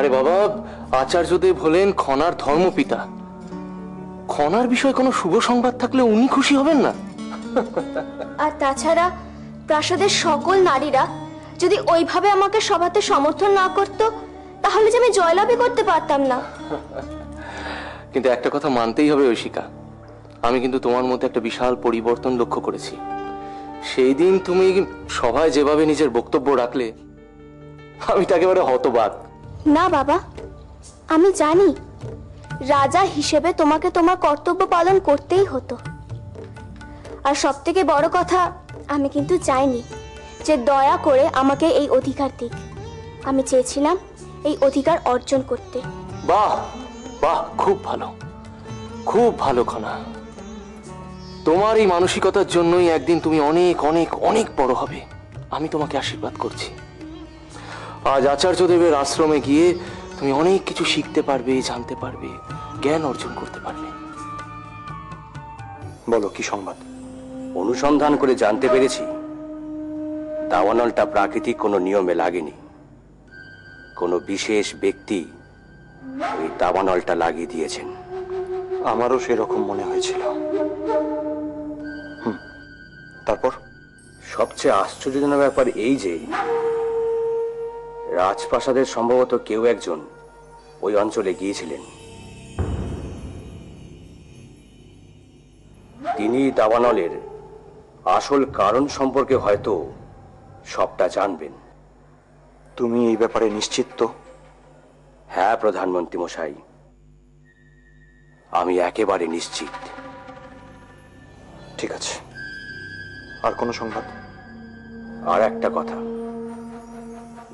আরে বাবা, আচার্যদেব হলেন খনার ধর্মপিতা। খনার বিষয়ে কোনো শুভ সংবাদ থাকলে উনি খুশি হবেন না? আর তাছাড়া প্রাসাদের সকল নারীরা যদি ওইভাবে আমাকে সভাতে সমর্থন না করত, তাহলে যে আমি জয়লাভই করতে পারতাম না। কিন্তু একটা কথা মানতেই হবে ঐশিকা, আমি কিন্তু তোমার মধ্যে একটা বিশাল পরিবর্তন লক্ষ্য করেছি। সেই দিন তুমি সভায় যেভাবে নিজের বক্তব্য রাখলে, আমি তো একেবারে হতবাক। না বাবা, আমি জানি রাজা হিসেবে তোমাকে তোমার কর্তব্য পালন করতেই হতো। আর সবথেকে বড় কথা, আমি কিন্তু চাইনি যে দয়া করে আমাকে এই অধিকার দিক। আমি চেয়েছিলাম এই অধিকার অর্জন করতে। বাহ বাহ, খুব ভালো, খুব ভালো খনা। তোমার এই মানসিকতার জন্যই একদিন তুমি অনেক অনেক অনেক বড় হবে। আমি তোমাকে আশীর্বাদ করছি। আজ আচার্যদেবের আশ্রমে গিয়ে তুমি অনেক কিছু শিখতে পারবে, জানতে পারবে, জ্ঞান অর্জন করতে পারবে। বলো, কি সংবাদ? অনুসন্ধান করে জানতে পেরেছি দাওয়ানলটা প্রাকৃতিক কোনো নিয়মে লাগেনি। কোনো বিশেষ ব্যক্তি ওই দাওয়ানলটা লাগিয়ে দিয়েছেন। আমারও সেরকম মনে হয়েছিল। তারপর সবচেয়ে আশ্চর্যজনক ব্যাপার এই যে রাজপ্রাসাদের সম্ভবত কেউ একজন ওই অঞ্চলে গিয়েছিলেন। তিনি দাওয়ানলের আসল কারণ সম্পর্কে হয়তো সবটা জানবেন। তুমি এই ব্যাপারে নিশ্চিত তো? হ্যাঁ প্রধানমন্ত্রী মশাই, আমি একেবারে নিশ্চিত। ঠিক আছে, আর কোনো সংবাদ? আর একটা কথা,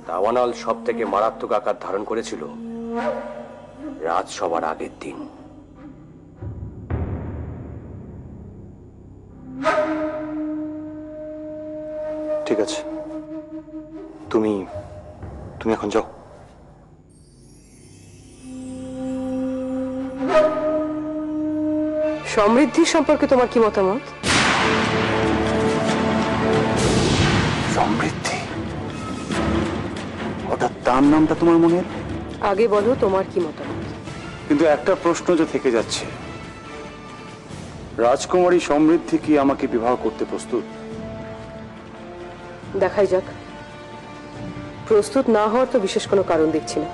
দাওয়ানল সব থেকে মারাত্মক আকার ধারণ করেছিল রাজসভার আগের দিন। ঠিক আছে, তুমি এখন যাও। সমৃদ্ধি সম্পর্কে তোমার কি মতামত? সমৃদ্ধি? হঠাৎ তার নামটা তোমার মনে এলো? আগে বলো তোমার কি মতামত। কিন্তু একটা প্রশ্ন যে থেকে যাচ্ছে, রাজকুমারী সমৃদ্ধি কি আমাকে বিবাহ করতে প্রস্তুত? দেখাই যাক। প্রস্তুত না হওয়ার তো বিশেষ কোনো কারণ দেখছি না,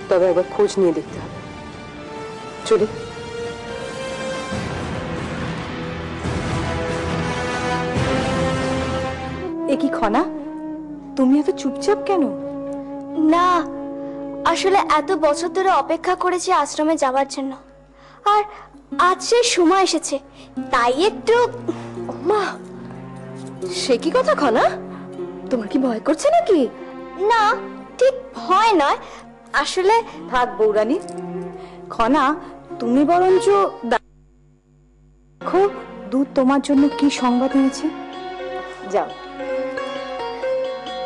তবে একবার খোঁজ নিয়ে দেখতে হবে। চলি। এ কি খনা, তুমি এত চুপচাপ কেন? না, আসলে এত বছর ধরে অপেক্ষা করেছি আশ্রমে যাওয়ার জন্য, আর আজ সেই সময় এসেছে, তাই একটু। মা, সে কি কথা খনা? তোমার কি ভয় করছে নাকি? না, ঠিক ভয় নয়, আসলে। থাক বৌরানী, খনা তুমি বরঞ্চ দেখো দূত তোমার জন্য কি সংবাদ এনেছে। যাও।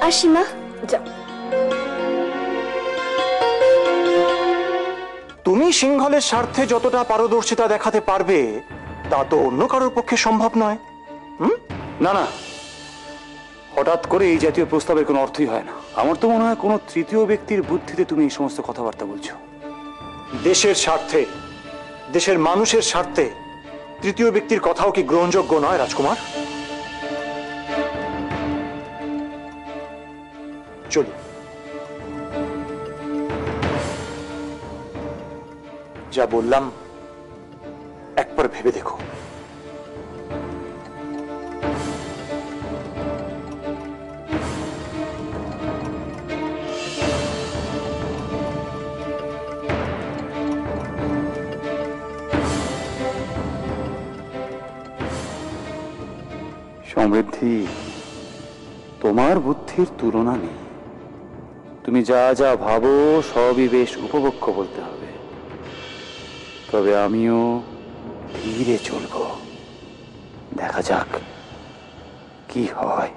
আসি মা, যাও। তুমি সিংহলের স্বার্থে যতটা পারদর্শিতা দেখাতে পারবে তা তো অন্য কারোর পক্ষে সম্ভব নয়। না না, হঠাৎ করে এই জাতীয় প্রস্তাবের কোনো অর্থই হয় না। আমার তো মনে হয় কোনো তৃতীয় ব্যক্তির বুদ্ধিতে তুমি এই সমস্ত কথাবার্তা বলছো। দেশের স্বার্থে, দেশের মানুষের স্বার্থে তৃতীয় ব্যক্তির কথাও কি গ্রহণযোগ্য নয় রাজকুমার? চলো, যা বললাম একবার ভেবে দেখো। সমৃদ্ধি, তোমার বুদ্ধির তুলনা নেই। তুমি যা যা ভাবো সবই বেশ উপভোগ্য বলতে হবে, তবে আমিও ধীরে চলবো। দেখা যাক কি হয়।